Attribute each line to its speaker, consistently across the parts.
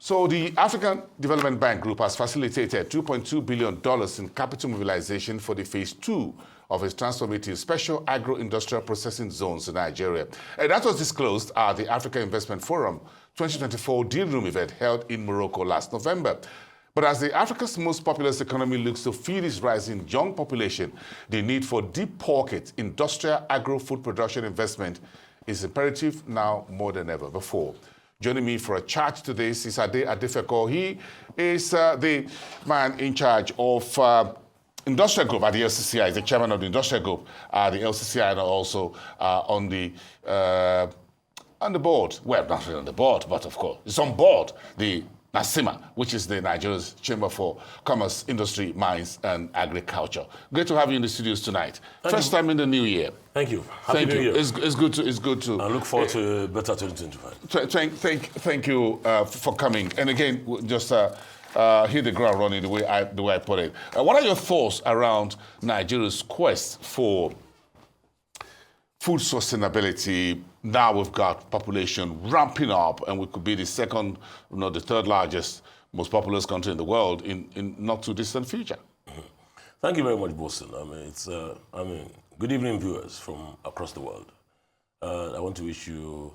Speaker 1: So the African Development Bank Group has facilitated $2.2 billion in capital mobilization for the phase 2 of its transformative special agro-industrial processing zones in Nigeria. And that was disclosed at the Africa Investment Forum 2024 Deal Room event held in Morocco last November. But as Africa's most populous economy looks to feed its rising young population, the need for deep pocket industrial agro-food production investment is imperative now more than ever before. Joining me for a chat today is Adefeko. He is the man in charge of Industrial Group at the LCCI. He's the chairman of the Industrial Group at the LCCI and also on the board. Well, not really on the board, but of course, it's on board the NASIMA, which is the Nigeria's Chamber for Commerce, Industry, Mines and Agriculture. Great to have you in the studios tonight. First time in the new year.
Speaker 2: Thank you. Happy New Year.
Speaker 1: It's good to.
Speaker 2: I look forward to a better 2025.
Speaker 1: Thank you for coming. And again, just hit the ground running the way I put it. What are your thoughts around Nigeria's quest for food sustainability? Now we've got population ramping up, and we could be the second, the third largest, most populous country in the world in not too distant future.
Speaker 2: Mm-hmm. Thank you very much, Boston. Good evening, viewers from across the world. I want to wish you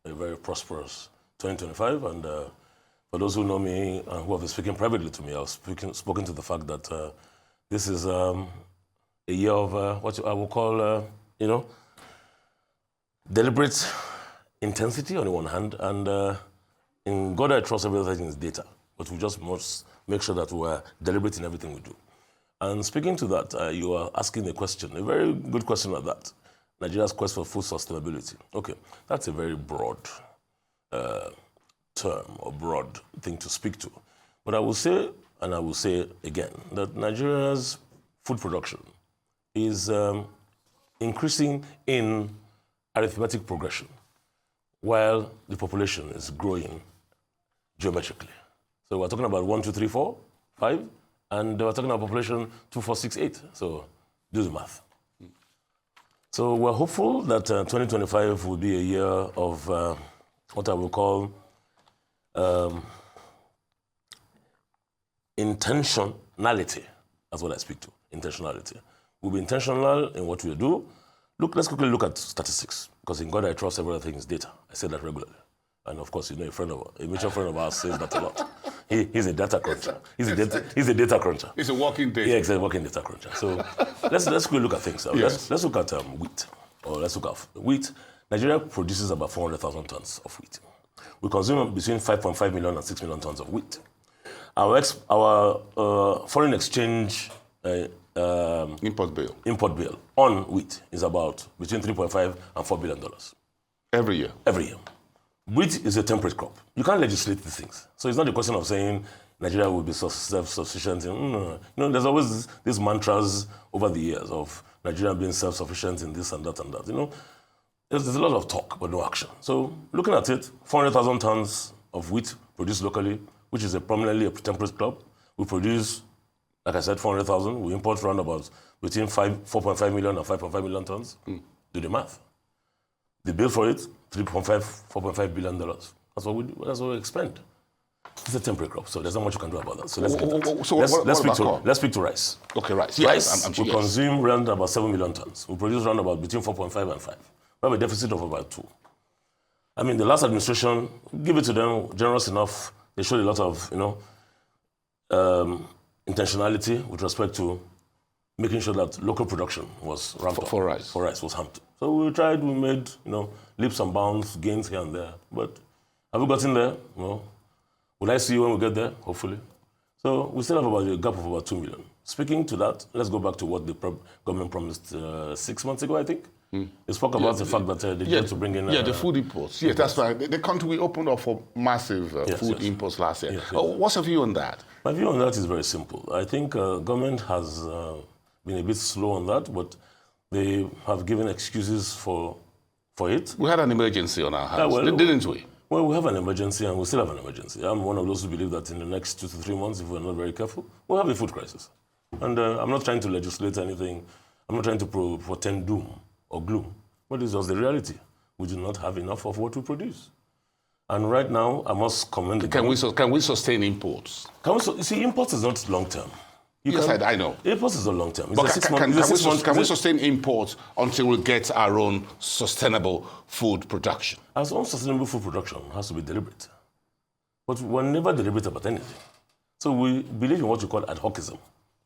Speaker 2: a very prosperous 2025, and for those who know me and who have been speaking privately to me, I've spoken to the fact that this is a year of what I will call, deliberate intensity on the one hand, and in God I trust everything is data, but we just must make sure that we're deliberate in everything we do. And speaking to that, you are asking a question, a very good question at that. Nigeria's quest for food sustainability. Okay, that's a very broad term or broad thing to speak to. But I will say, and I will say again, that Nigeria's food production is increasing in arithmetic progression, while the population is growing geometrically. So we're talking about 1, 2, 3, 4, 5, and we're talking about population 2, 4, 6, 8. So do the math. So we're hopeful that 2025 will be a year of what I will call intentionality. That's what I speak to, intentionality. We'll be intentional in what we do. Let's quickly look at statistics, because in God I trust everything is data. I say that regularly. And of course, a mutual friend of ours says that a lot. He's a data cruncher. He's a data cruncher.
Speaker 1: He's a walking data.
Speaker 2: Yeah, exactly, walking data cruncher. So let's quickly look at things.
Speaker 1: Yes.
Speaker 2: Let's look at wheat. Or let's look at wheat. Nigeria produces about 400,000 tons of wheat. We consume between 5.5 million and 6 million tons of wheat. Our foreign exchange
Speaker 1: import bill
Speaker 2: on wheat is about between $3.5 and $4 billion.
Speaker 1: Every year?
Speaker 2: Every year. Wheat is a temperate crop. You can't legislate these things. So it's not a question of saying Nigeria will be self-sufficient. There's always these mantras over the years of Nigeria being self-sufficient in this and that and that. There's a lot of talk, but no action. So looking at it, 400,000 tons of wheat produced locally, which is prominently a temperate crop. We produce, like I said, 400,000. We import around about between 4.5 million and 5.5 million tons. Do the math. The bill for it, $4.5 billion. That's what we expend. It's a temporary crop, so there's not much you can do about that. So let's speak to rice.
Speaker 1: Okay, rice.
Speaker 2: Rice, we consume around about 7 million tons. We produce around about between 4.5 and 5. We have a deficit of about 2. The last administration, give it to them, generous enough. They showed a lot of, intentionality with respect to making sure that local production was ramped up.
Speaker 1: For rice.
Speaker 2: For rice was ramped up. So we tried, we made, leaps and bounds, gains here and there. But have we gotten there? No. Will I see you when we get there? Hopefully. So we still have about a gap of about 2 million. Speaking to that, let's go back to what the government promised 6 months ago, I think. They spoke about the fact that they tried to bring in...
Speaker 1: the food imports. Yes, that's right. The country we opened up for massive food imports last year.
Speaker 2: Yes.
Speaker 1: What's your view on that?
Speaker 2: My view on that is very simple. I think government has been a bit slow on that, but they have given excuses for it.
Speaker 1: We had an emergency on our hands, didn't we?
Speaker 2: Well, we have an emergency and we still have an emergency. I'm one of those who believe that in the next 2 to 3 months, if we're not very careful, we'll have a food crisis. And I'm not trying to legislate anything. I'm not trying to portend doom or gloom. But it's just the reality. We do not have enough of what we produce. And right now, I must commend the government.
Speaker 1: Can we sustain imports?
Speaker 2: You see, imports is not long-term.
Speaker 1: Yes, I know.
Speaker 2: Imports is not long-term.
Speaker 1: But can we sustain imports until we get our own sustainable food production?
Speaker 2: Our own sustainable food production has to be deliberate. But we're never deliberate about anything. So we believe in what you call ad hocism.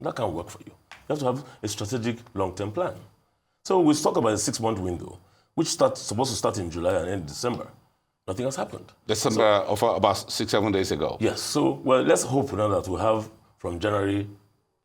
Speaker 2: That can't work for you. You have to have a strategic long-term plan. So we talk about a 6-month window, which supposed to start in July and end in December. Nothing has happened.
Speaker 1: December of about 6-7 days ago.
Speaker 2: Yes. So, well, let's hope now that we have from January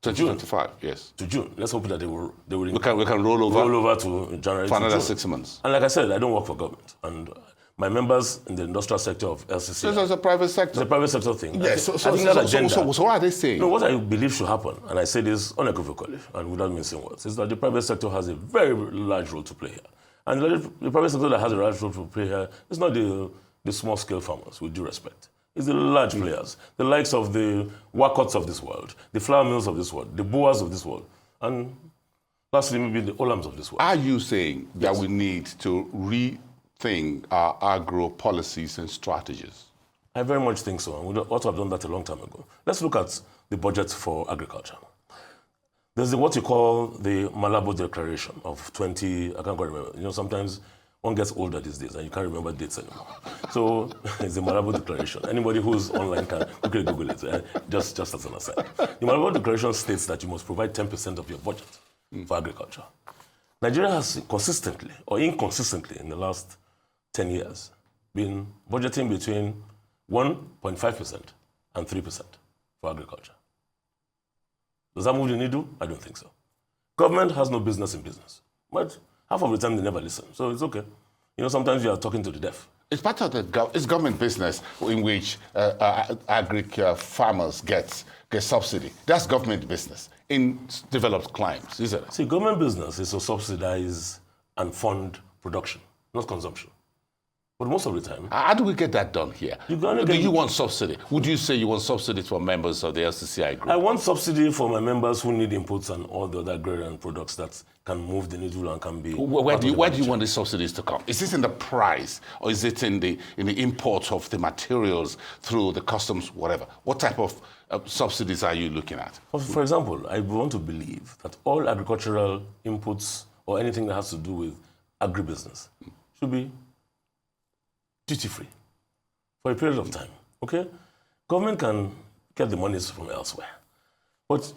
Speaker 1: 2025, yes.
Speaker 2: To June. Let's hope that they will
Speaker 1: we can roll over
Speaker 2: to January
Speaker 1: for another
Speaker 2: June.
Speaker 1: 6 months.
Speaker 2: And like I said, I don't work for government. And my members in the industrial sector of LCC.
Speaker 1: So it's a private sector.
Speaker 2: It's a private sector thing.
Speaker 1: Yes.
Speaker 2: I think that agenda.
Speaker 1: So what are they saying?
Speaker 2: No, what I believe should happen, and I say this unequivocally and without mincing words, is that the private sector has a very large role to play here. And the private sector that has a large role to play here is not the small-scale farmers, with due respect. It's the large players, the likes of the Wacots of this world, the flour mills of this world, the Boas of this world, and lastly, maybe the Olams of this world.
Speaker 1: Are you saying that we need to rethink our agro-policies and strategies?
Speaker 2: I very much think so, and we ought to have done that a long time ago. Let's look at the budget for agriculture. There's what you call the Malabo Declaration of 20, I can't quite remember. You know, sometimes one gets older these days and you can't remember dates anymore. So it's the Malabo Declaration. Anybody who's online can quickly Google it, just as an aside. The Malabo Declaration states that you must provide 10% of your budget for agriculture. Nigeria has consistently or inconsistently in the last 10 years been budgeting between 1.5% and 3% for agriculture. Does that move the needle? I don't think so. Government has no business in business. But half of the time they never listen, so it's okay. You know, sometimes you are talking to the deaf.
Speaker 1: It's part of it's government business in which farmers get subsidy. That's government business in developed climes, is it?
Speaker 2: See, government business is to subsidize and fund production, not consumption. But most of the time...
Speaker 1: How do we get that done here? Do you want subsidy? Would you say you want subsidy for members of the LCCI group?
Speaker 2: I want subsidy for my members who need inputs and all the other agrarian products that can move the needle and can be...
Speaker 1: Where do you want the subsidies to come? Is this in the price or is it in the import of the materials through the customs, whatever? What type of subsidies are you looking at?
Speaker 2: For example, I want to believe that all agricultural inputs or anything that has to do with agribusiness should be duty-free for a period of time, okay? Government can get the monies from elsewhere. But,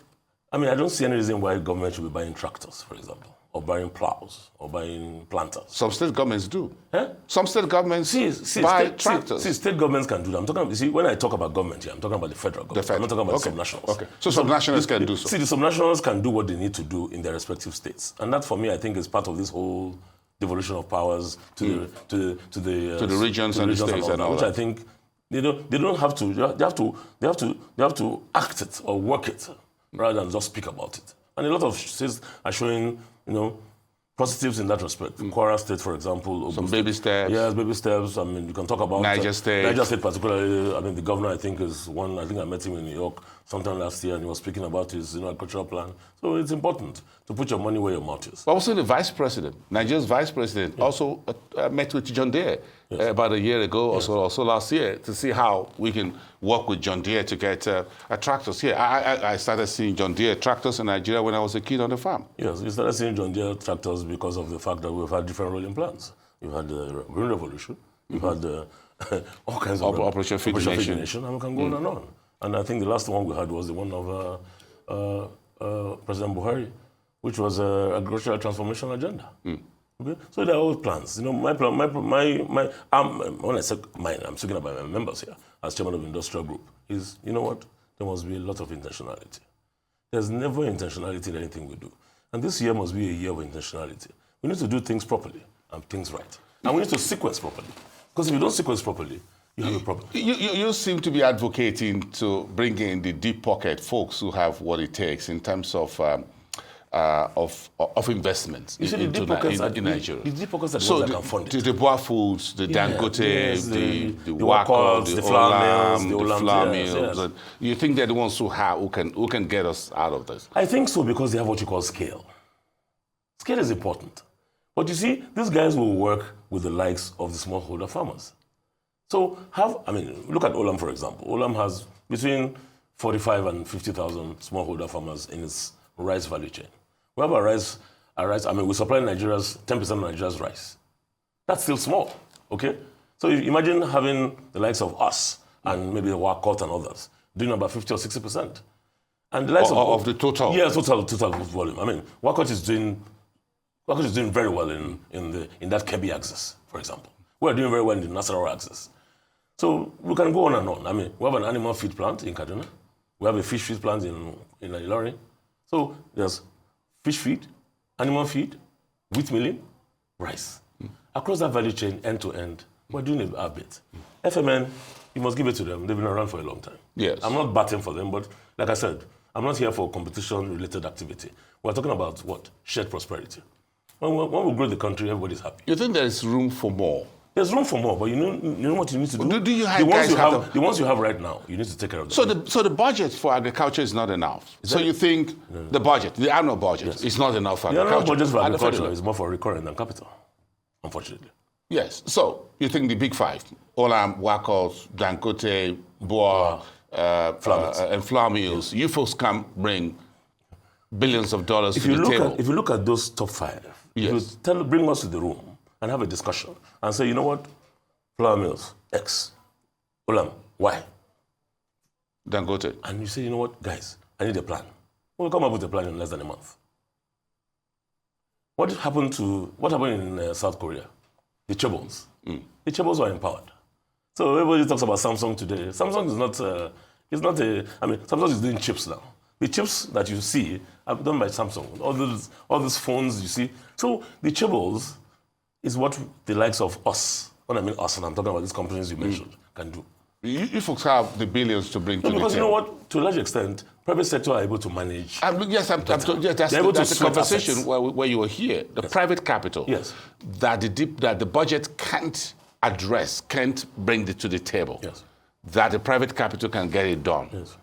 Speaker 2: I mean, I don't see any reason why government should be buying tractors, for example, or buying plows, or buying planters.
Speaker 1: Some state governments do.
Speaker 2: Eh?
Speaker 1: Some state governments buy tractors.
Speaker 2: See, state governments can do that. I'm talking, you see, when I talk about government here, I'm talking about the federal government. I'm not talking about the subnationals.
Speaker 1: Okay, so subnationals can do so.
Speaker 2: See, the subnationals can do what they need to do in their respective states. And that, for me, I think is part of this whole devolution of powers to the
Speaker 1: regions and the states and all
Speaker 2: which
Speaker 1: that.
Speaker 2: I think they don't have to. They have to act it or work it rather than just speak about it. And a lot of states are showing, you know, positives in that respect. Kwara State, for example.
Speaker 1: Some baby steps.
Speaker 2: Yes, baby steps. I mean, you can talk about
Speaker 1: Niger State.
Speaker 2: Niger State particularly. I mean, the governor, I think, is one. I think I met him in New York sometime last year, and he was speaking about his, agricultural plan. So it's important to put your money where your mouth is.
Speaker 1: But also the vice president, Nigeria's vice president, also met with John Deere about a year ago or so last year to see how we can work with John Deere to get tractors here. I started seeing John Deere tractors in Nigeria when I was a kid on the farm.
Speaker 2: Yes, we started seeing John Deere tractors because of the fact that we've had different rolling plans. You've had the Green Revolution, you've had all kinds of
Speaker 1: Operation Feed the
Speaker 2: Nation, and we can go on and on. And I think the last one we had was the one of President Buhari, which was agricultural transformation agenda. Okay, so they're all plans. You know, my plan, when I say mine, I'm speaking about my members here as chairman of the industrial group. Is, you know what? There must be a lot of intentionality. There's never intentionality in anything we do, and this year must be a year of intentionality. We need to do things properly and things right, and we need to sequence properly. Because if you don't sequence properly, you have a problem.
Speaker 1: You seem to be advocating to bring in the deep pocket folks who have what it takes in terms of investments in Nigeria.
Speaker 2: The deep pockets are the ones that can fund it.
Speaker 1: The Boa Foods, the Dangote, the
Speaker 2: Wacots, the flour
Speaker 1: mills.
Speaker 2: Yes.
Speaker 1: You think they're the ones who can get us out of this?
Speaker 2: I think so, because they have what you call scale. Scale is important. But you see, these guys will work with the likes of the smallholder farmers. So look at Olam, for example. Olam has between 45 and 50,000 smallholder farmers in its rice value chain. We have we supply 10% of Nigeria's rice. That's still small, okay? So imagine having the likes of us and maybe Wakot and others doing about 50 or 60%. And the likes
Speaker 1: of the total?
Speaker 2: Yeah, total volume. Wakot is doing very well in that Kebbi axis, for example. We're doing very well in the Nasarawa axis. So we can go on and on. We have an animal feed plant in Kaduna. We have a fish feed plant in Ilorin. So there's fish feed, animal feed, wheat milling, rice. Across that value chain, end to end, we're doing our bit. FMN, you must give it to them. They've been around for a long time.
Speaker 1: Yes.
Speaker 2: I'm not batting for them, but like I said, I'm not here for competition-related activity. We're talking about what? Shared prosperity. When we grow the country, everybody's happy.
Speaker 1: You think there's room for more?
Speaker 2: There's room for more, but you know what you need to do?
Speaker 1: Do you
Speaker 2: the ones you have right now, you need to take care of them.
Speaker 1: So the budget for agriculture is not enough. So you think the budget, the annual budget, is not enough for agriculture?
Speaker 2: The annual budget for agriculture is more for recurrent than capital, unfortunately.
Speaker 1: Yes. So you think the big five, Olam, Wakot, Dangote, Boa, and flour mills, you folks can bring billions of dollars to the table.
Speaker 2: If you look at those top five,
Speaker 1: yes.
Speaker 2: If you bring us to the room and have a discussion and say, you know what, flour mills, X, Olam, Y.
Speaker 1: Dangote.
Speaker 2: And you say, you know what, guys, I need a plan. We'll come up with a plan in less than a month. What happened in South Korea? The chaebols. The chaebols were empowered. So everybody talks about Samsung today. Samsung is Samsung is doing chips now. The chips that you see are done by Samsung. All these phones you see. So the chaebols is what the likes of us, when I mean us, and I'm talking about these companies you mentioned, can do.
Speaker 1: You folks have the billions to bring to the table.
Speaker 2: Because you know what? To a large extent, private sector are able to manage.
Speaker 1: That's the conversation where you were here. The private capital that the budget can't address, can't bring it to the table.
Speaker 2: Yes.
Speaker 1: That the private capital can get it done.
Speaker 2: Yes.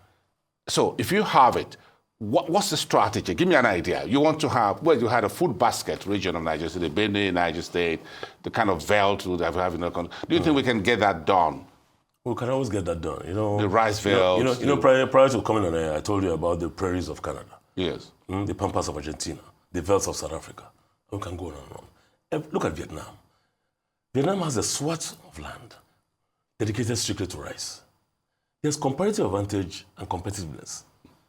Speaker 1: So if you have it, what's the strategy? Give me an idea. You want to have, you had a food basket region of Nigeria, so the Benue, Niger State, the kind of veldt that we have in the country. Do you think we can get that done?
Speaker 2: We can always get that done.
Speaker 1: The rice veldt.
Speaker 2: Prior to coming on air, I told you about the prairies of Canada.
Speaker 1: Yes.
Speaker 2: The pampas of Argentina, the veldts of South Africa. We can go on and on. Look at Vietnam. Vietnam has a swath of land dedicated strictly to rice. There's comparative advantage and competitiveness.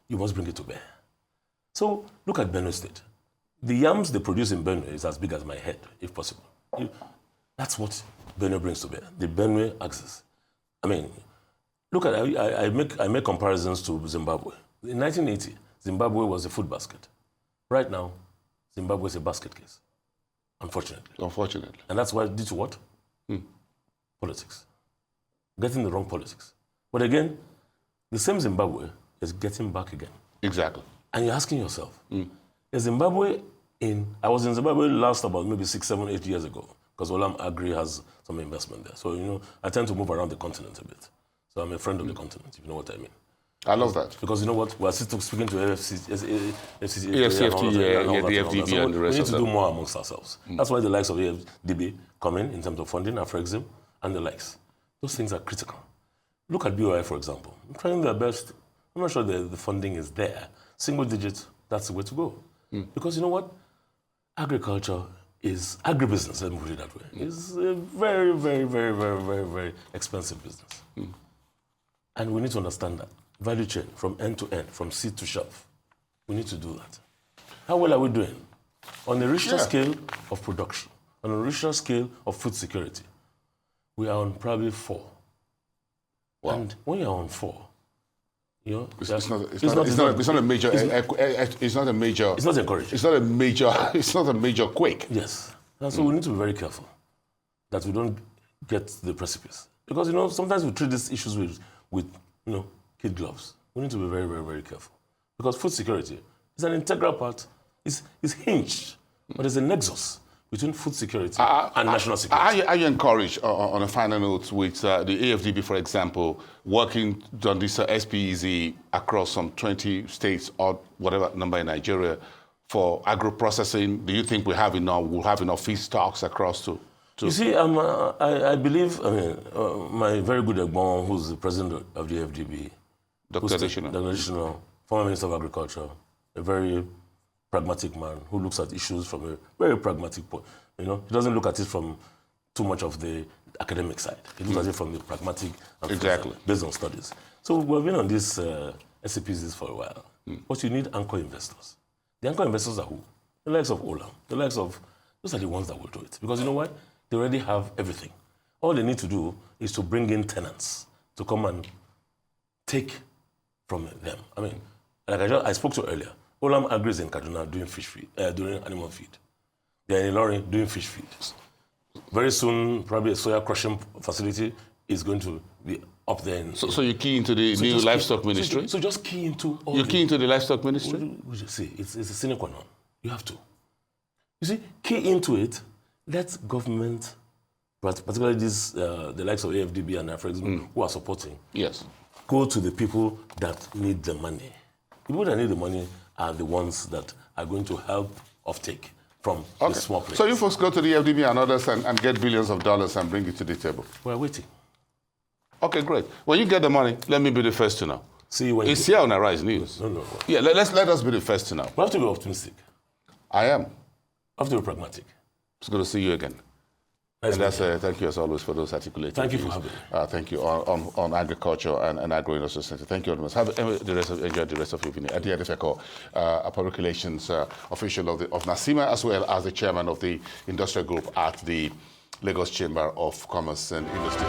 Speaker 2: You must bring it to bear. So look at Benue State. The yams they produce in Benue is as big as my head, if possible. That's what Benue brings to bear, the Benue axis. Look at I make comparisons to Zimbabwe. In 1980, Zimbabwe was a food basket. Right now, Zimbabwe is a basket case. Unfortunately. And that's why due to what? Politics. Getting the wrong politics. But again, the same Zimbabwe is getting back again.
Speaker 1: Exactly.
Speaker 2: And you're asking yourself, is Zimbabwe I was in Zimbabwe last about maybe 6, 7, 8 years ago, because Olam Agri has some investment there. So, I tend to move around the continent a bit. So I'm a friend of the continent, if you know what I mean.
Speaker 1: I love that.
Speaker 2: Because you know what? We're still speaking to AFDB
Speaker 1: and the rest
Speaker 2: we need
Speaker 1: of
Speaker 2: to
Speaker 1: them.
Speaker 2: do more amongst ourselves. That's why the likes of AFDB come in terms of funding, Afrexim, and the likes. Those things are critical. Look at BOI, for example. I'm trying their best. I'm not sure the funding is there. Single digit, that's the way to go. Because you know what? Agriculture is, agribusiness, let me put it that way, is a very, very, very, very, very, very expensive business. And we need to understand that. Value chain, from end to end, from seed to shelf. We need to do that. How well are we doing? On the Richter scale of production, on a Richter scale of food security, we are on probably 4. Wow. And when you're on 4,
Speaker 1: it's not a major. It's not encouraging. It's not a major quake.
Speaker 2: Yes. And so we need to be very careful that we don't get to the precipice. Because, sometimes we treat these issues with kid gloves. We need to be very, very, very careful. Because food security is an integral part, it's hinged, but there's a nexus between food security and national security.
Speaker 1: Are you encouraged, on a final note, with the AFDB, for example, working on this SPEZ across some 20 states or whatever number in Nigeria for agro-processing? Do you think we'll have enough feedstocks across to
Speaker 2: You see, I believe, my very good Egbon, who's the president of the AFDB,
Speaker 1: Dr. Adefeko,
Speaker 2: former Minister of Agriculture, a very pragmatic man who looks at issues from a very pragmatic point. He doesn't look at it from too much of the academic side. He looks at it from the pragmatic and based on studies. So we've been on these SCPs for a while. But you need anchor investors. The anchor investors are who? The likes of Olam, those are the ones that will do it. Because you know what? They already have everything. All they need to do is to bring in tenants to come and take from them. Like I spoke to earlier, Olam Agri is in Kaduna doing fish feed, doing animal feed. They're in Ilorin doing fish feed. Very soon, probably a soya crushing facility is going to be up there.
Speaker 1: So you key into the new livestock ministry?
Speaker 2: So just key into all
Speaker 1: You're key into the livestock ministry?
Speaker 2: See, it's a sine qua non. You have to. You see, key into it, let government, particularly the likes of AFDB and AFDB, who are supporting, go to the people that need the money. The people that need the money are the ones that are going to help offtake from the small players.
Speaker 1: So you folks go to the AFDB and others and get billions of dollars and bring it to the table?
Speaker 2: We're waiting.
Speaker 1: Okay, great. When you get the money, let me be the first to know.
Speaker 2: See, when
Speaker 1: it's here on Arise News.
Speaker 2: No.
Speaker 1: Yeah, let us be the first to know.
Speaker 2: We have to be optimistic.
Speaker 1: I am.
Speaker 2: We have to be pragmatic.
Speaker 1: It's good to see you again.
Speaker 2: Nice,
Speaker 1: and thank you as always for those articulated
Speaker 2: Thank you
Speaker 1: views.
Speaker 2: for having me.
Speaker 1: Thank you on agriculture and agro-industry center. Thank you very much. Enjoy the rest of your evening. Adefeko, a public relations official of NASIMA, as well as the chairman of the industrial group at the Lagos Chamber of Commerce and Industry.